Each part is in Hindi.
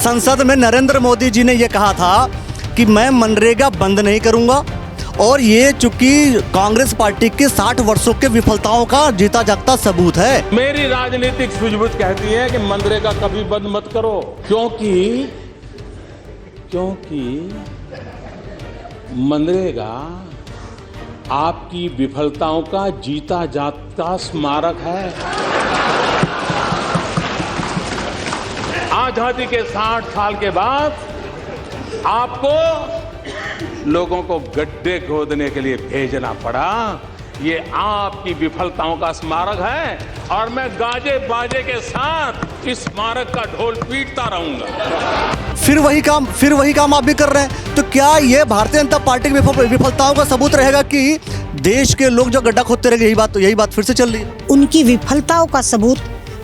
संसद में नरेंद्र मोदी जी ने ये कहा था कि मैं मनरेगा बंद नहीं करूंगा और ये चूंकि कांग्रेस पार्टी के 60 वर्षों के विफलताओं का जीता जागता सबूत है। मेरी राजनीतिक सूझबूझ कहती है कि मनरेगा कभी बंद मत करो, क्योंकि मनरेगा आपकी विफलताओं का जीता जागता स्मारक है। आजादी के 60 साल के बाद आपको लोगों को गड्ढे खोदने के लिए भेजना पड़ा। ये आपकी विफलताओं का स्मारक है और मैं गाजे बाजे के साथ इस स्मारक का ढोल पीटता रहूंगा। फिर वही काम आप भी कर रहे हैं। तो क्या ये भारतीय जनता पार्टी की विफलताओं का सबूत रहेगा कि देश के लोग जो गड्ढा खोदते रहेंगे? यही बात फिर से चल रही है। उनकी विफलताओं का सबूत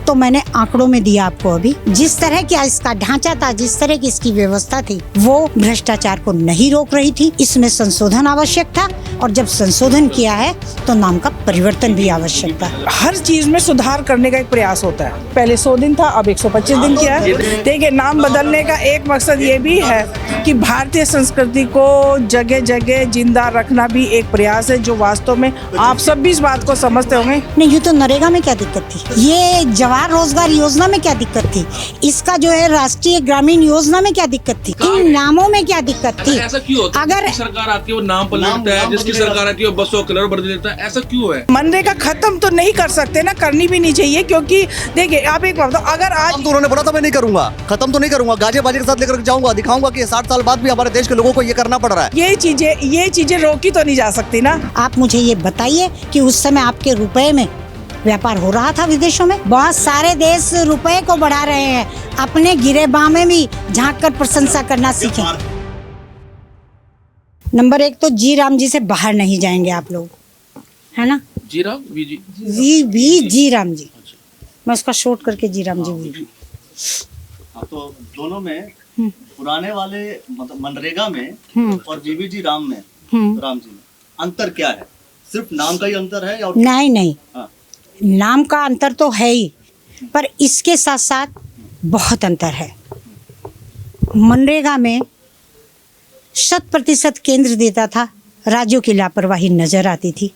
तो मैंने आंकड़ों में दिया आपको अभी। जिस तरह का इसका ढांचा था, जिस तरह की इसकी व्यवस्था थी, वो भ्रष्टाचार को नहीं रोक रही थी। इसमें संशोधन आवश्यक था और जब संशोधन किया है तो नाम का परिवर्तन भी आवश्यक था। हर चीज में सुधार करने का एक प्रयास होता है। पहले 100 दिन था, अब 125 दिन किया है। देखिए, नाम बदलने का एक मकसद ये भी है कि भारतीय संस्कृति को जगह जगह जिंदा रखना भी एक प्रयास है, जो वास्तव में आप सब भी इस बात को समझते होंगे। नहीं, यूँ तो नरेगा में क्या दिक्कत थी, ये जवाहर रोजगार योजना में क्या दिक्कत थी, इसका जो है राष्ट्रीय ग्रामीण योजना में क्या दिक्कत थी, इन नामों में क्या दिक्कत थी? ऐसा क्यों होता है? अगर सरकार आती है वो नाम पलटता है, जिसकी सरकार आती है वो बसों कलर बदल देता है, ऐसा क्यों है? मनरेगा खत्म तो नहीं कर सकते ना, करनी भी नहीं चाहिए, क्योंकि देखिए आप एक बात, अगर आज तो उन्होंने बोला था मैं नहीं करूंगा, खत्म तो नहीं करूंगा, गाजे बाजे के साथ लेकर जाऊंगा, दिखाऊंगा कि 60 साल बाद भी हमारे देश के लोगों को ये करना पड़ रहा है। ये चीजें रोकी तो नहीं जा सकती ना। आप मुझे ये बताइए कि उस समय आपके रुपए में व्यापार हो रहा था विदेशों में? बहुत सारे देश रुपए को बढ़ा रहे हैं, अपने गिरेबान में भी झांक कर प्रशंसा करना सीखें। नंबर 1 तो जी राम जी से बाहर नहीं जाएंगे आप लोग, है ना? जी राम जी राम जी, मैं उसका शॉर्ट करके जी राम जी बोल रही हूँ। तो दोनों में पुराने वाले मतलब मनरेगा में और बीबीजी राम में, राम जी में अंतर क्या है? सिर्फ नाम का ही अंतर है? और नहीं, नाम का अंतर तो है ही, पर इसके साथ साथ बहुत अंतर है। मनरेगा में 100% केंद्र देता था, राज्यों की लापरवाही नजर आती थी।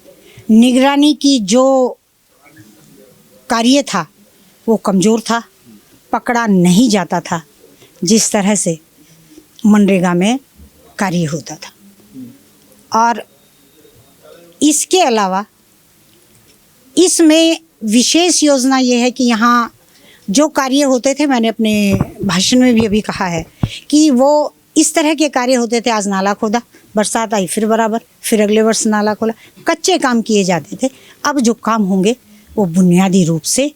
निगरानी की जो कार्य था वो कमजोर था, पकड़ा नहीं जाता था जिस तरह से मनरेगा में कार्य होता था। और इसके अलावा इसमें विशेष योजना ये है कि यहाँ जो कार्य होते थे, मैंने अपने भाषण में भी अभी कहा है कि वो इस तरह के कार्य होते थे। आज नाला खोदा, बरसात आई फिर बराबर, फिर अगले वर्ष नाला खोला, कच्चे काम किए जाते थे। अब जो काम होंगे वो बुनियादी रूप से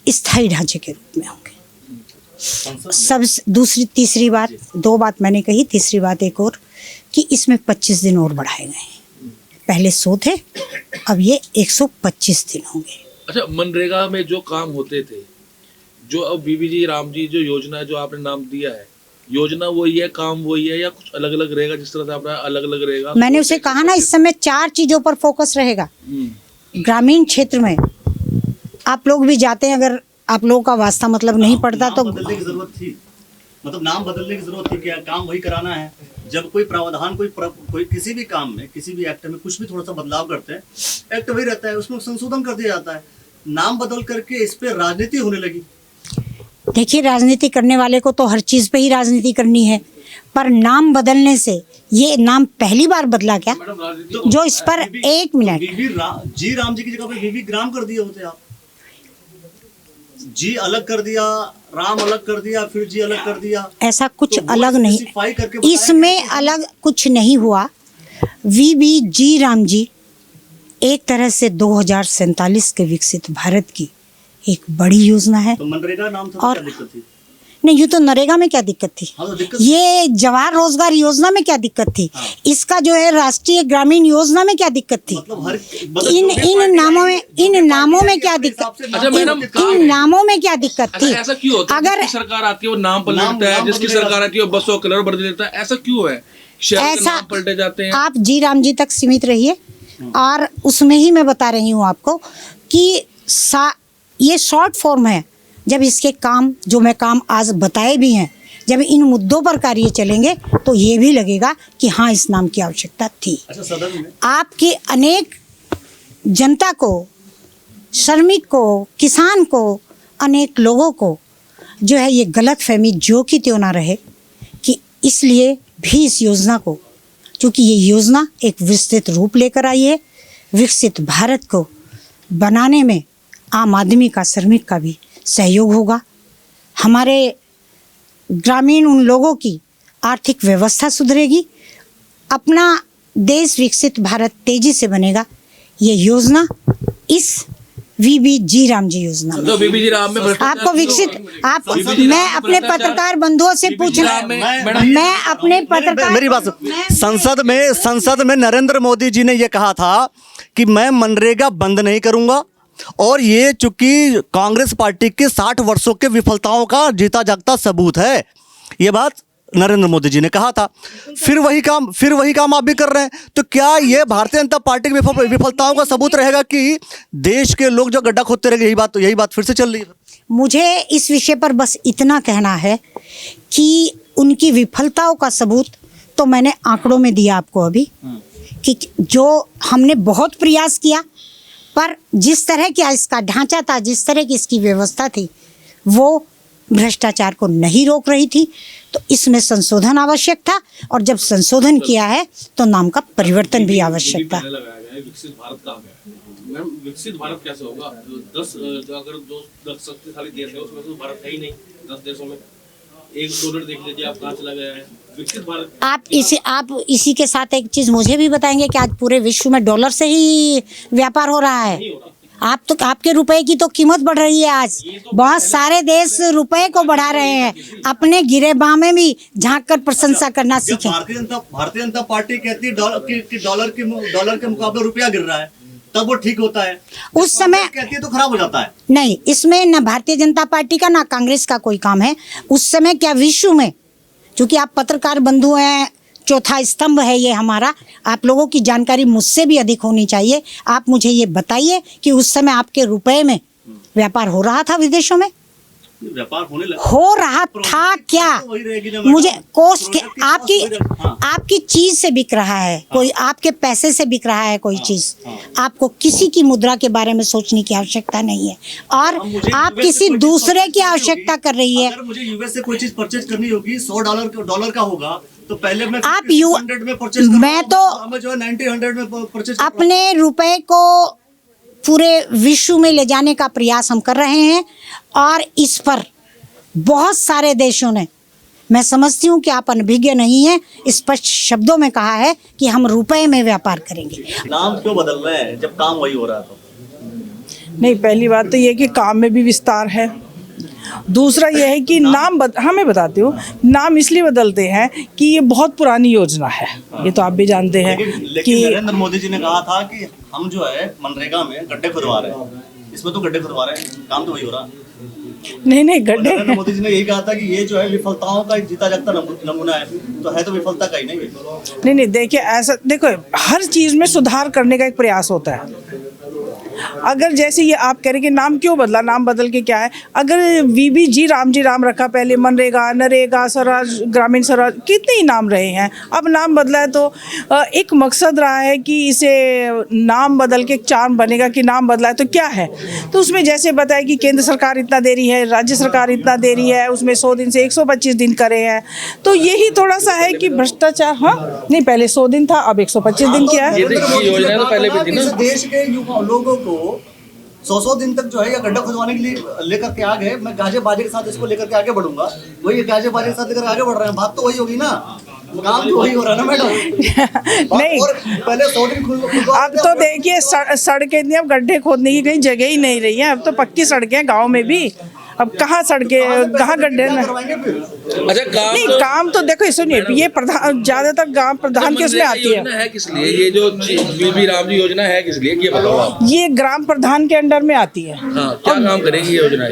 स्थायी ढांचे के रूप में होंगे। सब तीसरी बात, 2 बात मैंने कही, तीसरी बात एक और कि इसमें 25 दिन और बढ़ाए गए हैं। पहले 100 थे, अब ये 125 दिन होंगे। अच्छा, मनरेगा में जो काम होते थे, जो अब बीबीजी राम जी जो योजना है, जो आपने नाम दिया है, योजना वही है, काम वही है, या कुछ अलग अलग रहेगा? जिस तरह से आपका अलग अलग रहेगा, मैंने उसे कहा ना, इस समय 4 चीजों पर फोकस रहेगा। ग्रामीण क्षेत्र में आप लोग भी जाते हैं, अगर आप लोगों का वास्ता मतलब नहीं पड़ता तो बदलने की जरूरत थी, मतलब नाम बदलने की जरूरत थी, क्या काम वही कराना है? जब कोई प्रावधान कोई किसी भी काम में, किसी भी एक्ट में कुछ भी थोड़ा सा बदलाव करते हैं, एक्ट वही रहता है, उसमें संशोधन कर दिया जाता है। नाम बदल करके इस पे राजनीति होने लगी। देखिए, राजनीति करने वाले को तो हर चीज पे ही राजनीति करनी है, पर नाम बदलने से ये नाम पहली बार बदला क्या? जो इस पर 1 मिनट, जी राम जी की जगह पे बीबी ग्राम कर दिए होते आप। जी अलग कर दिया, राम अलग कर दिया, फिर जी अलग कर दिया। ऐसा कुछ तो अलग नहीं, इसमें अलग कुछ नहीं हुआ। वीबी जी राम जी एक तरह से 2047 के विकसित भारत की एक बड़ी योजना है। तो मनरेगा नाम था, और क्या दिक्कत थी? नहीं, यूँ तो नरेगा में क्या दिक्कत थी? ये जवाहर रोजगार योजना में क्या दिक्कत थी? इसका जो है राष्ट्रीय ग्रामीण योजना में क्या दिक्कत थी? इन नामों में क्या दिक्कत? इन नामों में क्या दिक्कत थी? ऐसा क्यों होता है? अगर सरकार आती है वो नाम पलटता है, जिसकी सरकार आती है वो बसों कलर बदल देता है, ऐसा क्यों है? ऐसा पलटे जाते हैं। आप जी राम जी तक सीमित रहिए, और उसमें ही मैं बता रही हूँ आपको कि ये शॉर्ट फॉर्म है जब इसके काम जो मैं काम आज बताए भी हैं, जब इन मुद्दों पर कार्य चलेंगे तो ये भी लगेगा कि हाँ, इस नाम की आवश्यकता थी। अच्छा, सदन में आपके अनेक जनता को, श्रमिक को, किसान को, अनेक लोगों को जो है ये गलत फहमी जो कि त्यों ना रहे, कि इसलिए भी इस योजना को, क्योंकि ये योजना एक विस्तृत रूप लेकर आई है, विकसित भारत को बनाने में आम आदमी का, श्रमिक का भी सहयोग होगा। हमारे ग्रामीण उन लोगों की आर्थिक व्यवस्था सुधरेगी, अपना देश विकसित भारत तेजी से बनेगा। ये योजना इस VBG राम जी योजना में, तो बीबीजी राम में आपको विकसित, आप, मैं अपने पत्रकार बंधुओं से पूछना, मैं अपने पत्रकार, मेरी बात संसद में नरेंद्र मोदी जी ने ये कहा था कि मैं मनरेगा बंद नहीं करूंगा, और ये चूंकि कांग्रेस पार्टी के 60 वर्षों के विफलताओं का जीता जागता सबूत है, ये बात नरेंद्र मोदी जी ने कहा था। फिर वही काम आप भी कर रहे हैं, तो क्या ये भारतीय जनता पार्टी की विफलताओं का सबूत रहेगा कि देश के लोग जो गड्ढा खोदते रहेंगे? यही बात फिर से चल रही है। मुझे इस विषय पर बस इतना कहना है कि उनकी विफलताओं का सबूत तो मैंने आंकड़ों में दिया आपको अभी, कि जो हमने बहुत प्रयास किया, पर जिस तरह का इसका ढांचा था, जिस तरह की इसकी व्यवस्था थी, वो भ्रष्टाचार को नहीं रोक रही थी। तो इसमें संशोधन आवश्यक था, और जब संशोधन किया है तो नाम का परिवर्तन भी आवश्यक था। विकसित भारत काम है मैम, विकसित भारत कैसे होगा? 10 अगर जो 10 शक्तिशाली देश है उसमें तो भारत है ही नहीं। 10 देशों में एक डॉलर देख लीजिए आप कहाँ चला गया है विकसित भारत। आप इसी के साथ एक चीज मुझे भी बताएंगे कि आज पूरे विश्व में डॉलर से ही व्यापार हो रहा है। आपके रुपए की तो कीमत बढ़ रही है। आज बहुत सारे देश रुपए को बढ़ा रहे हैं, अपने गिरेबान में भी झांक कर प्रशंसा करना सीखें। भारतीय जनता पार्टी कहती है डॉलर के मुकाबले रुपया गिर रहा है, तब वो ठीक होता है। उस समय कहती है तो खराब हो जाता है। नहीं, इसमें न भारतीय जनता पार्टी का ना कांग्रेस का कोई काम है। उस समय क्या विश्व में, क्योंकि आप पत्रकार बंधु हैं, चौथा स्तंभ है ये हमारा, आप लोगों की जानकारी मुझसे भी अधिक होनी चाहिए। आप मुझे ये बताइए कि उस समय आपके रुपए में व्यापार हो रहा था विदेशों में? व्यापार होने लगा, हो रहा था क्या? मुझे कोस्ट आपकी चीज से बिक रहा है, कोई आपके पैसे से बिक रहा है कोई चीज। आपको किसी की मुद्रा के बारे में सोचने की आवश्यकता नहीं है, और आप किसी दूसरे की आवश्यकता कर रही है। अगर मुझे यूएस से कोई चीज परचेज करनी होगी, $100 का होगा, तो पहले मैं आप 100 में परचेज मैं तो जो है 90-100 में परचेज अपने रुपए को पूरे विश्व में ले जाने का प्रयास हम कर रहे हैं, और इस पर बहुत सारे देशों ने, मैं समझती हूँ कि आप अनभिज्ञ नहीं हैं, स्पष्ट शब्दों में कहा है कि हम रुपए में व्यापार करेंगे। नाम क्यों बदल रहे हैं जब काम वही हो रहा था? नहीं, पहली बात तो ये कि काम में भी विस्तार है। दूसरा ये है कि हाँ मैं बताती हूँ, नाम इसलिए बदलते हैं कि ये बहुत पुरानी योजना है, ये तो आप भी जानते हैं। लेकिन नरेंद्र मोदी जी ने कहा था कि हम जो है मनरेगा में गड्ढे खुदवा रहे हैं, इसमें तो गड्ढे खुदवा रहे हैं, काम तो वही हो रहा है। नहीं गड्ढे, नरेंद्र मोदी जी ने यही कहा था कि ये जो है विफलताओं का जीता जागता नमूना है, तो विफलता का ही नहीं। देखिए ऐसा, देखो हर चीज़ में सुधार करने का एक प्रयास होता है। अगर जैसे ये आप कह रहे कि नाम क्यों बदला, नाम बदल के क्या है? अगर VBG राम जी राम रखा, पहले मनरेगा, नरेगा, स्वराज, ग्रामीण स्वराज, कितने ही नाम रहे हैं, अब नाम बदला है तो एक मकसद रहा है कि इसे नाम बदल के एक चार्म बनेगा कि नाम बदला है तो क्या है। तो उसमें जैसे बताया कि केंद्र सरकार इतना दे रही है, राज्य सरकार इतना दे रही है, उसमें 100 दिन से 125 दिन करे हैं, तो यही थोड़ा सा है कि भ्रष्टाचार। हाँ नहीं, पहले 100 दिन था, अब 125 दिन किया है। योजना तो पहले भी थी ना। देश के लोगों को 100 दिन तक जो है या गड्ढा खुदवाने के लिए लेकर के आ गए। मैं गाजेबाजी के साथ इसको लेकर के आगे बढ़ूंगा, वही गाजेबाजी के साथ लेकर आगे बढ़ रहे हैं। बात तो वही होगी ना, काम तो वही हो रहा है ना मैडम। नहीं, पहले 100 दिन अब तो देखिए सड़कें इतनी, अब गड्ढे खोदने की कहीं जगह ही नहीं रही है। अब तो पक्की सड़कें गाँव में भी, अब कहाँ सड़कें, कहाँ गड्ढे न। अच्छा, नहीं काम तो देखो, सुनिए, ये प्रधान, ज्यादातर गांव प्रधान के उसमें आती है किस लिए? ये जो बीबी राम जी योजना है किस लिए, ये बताओ आप। ये ग्राम प्रधान के अंडर में आती है। हाँ, क्या काम करेगी ये योजना?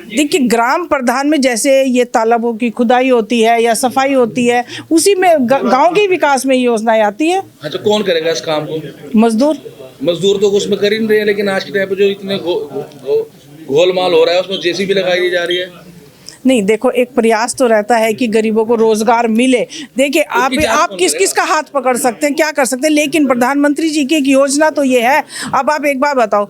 देखिए ग्राम प्रधान में जैसे ये तालाबों की खुदाई होती है या सफाई होती है, उसी में गांव के विकास में योजनाएं आती है। अच्छा, कौन करेगा इस काम को? मजदूर तो उसमें कर ही नहीं रहे हैं। लेकिन आज के टाइम पे जो इतने गोलमाल हो रहा है, उसमें जेसीबी लगाई जा रही है। नहीं, देखो एक प्रयास तो रहता है कि गरीबों को रोजगार मिले। देखिए आप किस किस का हाथ पकड़ सकते हैं, क्या कर सकते हैं, लेकिन प्रधानमंत्री जी की एक योजना तो ये है। अब आप एक बात बताओ,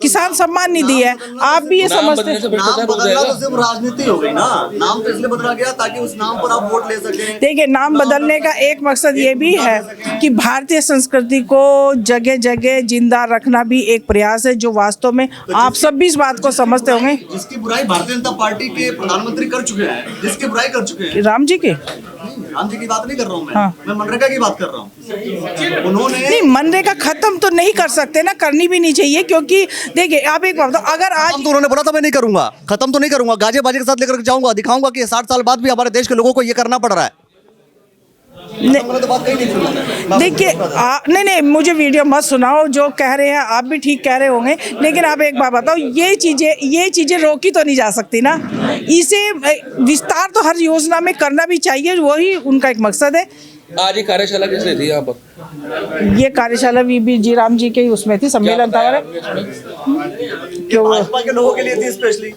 किसान सम्मान निधि है, आप भी ये समझते हैं। नाम बदलना तो सिर्फ राजनीति हो गई ना, नाम तो इसलिए बदला गया ताकि उस नाम पर आप वोट ले सकें। देखिए नाम बदलने का एक मकसद ये भी है कि भारतीय संस्कृति को जगह जगह जिंदा रखना भी एक प्रयास है, जो वास्तव में आप सब भी इस बात को समझते होंगे। जिसकी बुराई भारतीय जनता पार्टी के प्रधानमंत्री कर चुके हैं, जिसकी बुराई कर चुके हैं। राम जी के, राम जी की बात नहीं कर रहा हूँ मैं, हाँ। मैं मनरेगा की बात कर रहा हूँ। उन्होंने नहीं, मनरेगा खत्म तो नहीं कर सकते ना, करनी भी नहीं चाहिए, क्योंकि देखिए आप एक बात बताओ, अगर आज खत्म तो उन्होंने बोला था मैं नहीं करूंगा, खत्म तो नहीं करूंगा, गाजे बाजे के साथ लेकर जाऊंगा, दिखाऊंगा कि 60 साल बाद भी हमारे देश के लोगों को ये करना पड़ रहा है। तो बात कही नहीं सुनी। देखिए नहीं, मुझे वीडियो मत सुनाओ, जो कह रहे हैं आप भी ठीक कह रहे होंगे, लेकिन आप एक बात बताओ, ये चीजें रोकी तो नहीं जा सकती ना। इसे विस्तार तो हर योजना में करना भी चाहिए, वही उनका एक मकसद है। आज ये कार्यशाला किसने थी यहाँ पर? ये कार्यशाला वीबी जी राम जी के ही उसमें थी, सम्मेलन था हमारा। भाजपा के लोगों के लिए थी स्पेशली।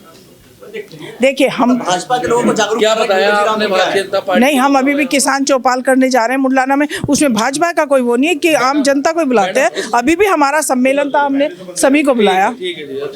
देखिए हम भाजपा के लोगों को जागरूक क्या बताया आपने भारतीय जनता पार्टी? नहीं, हम अभी भी किसान चौपाल करने जा रहे हैं मुडलाना में, उसमें भाजपा का कोई वो नहीं है कि आम जनता को बुलाते हैं। अभी भी हमारा सम्मेलन था, हमने सभी को बुलाया। ठीक है जी।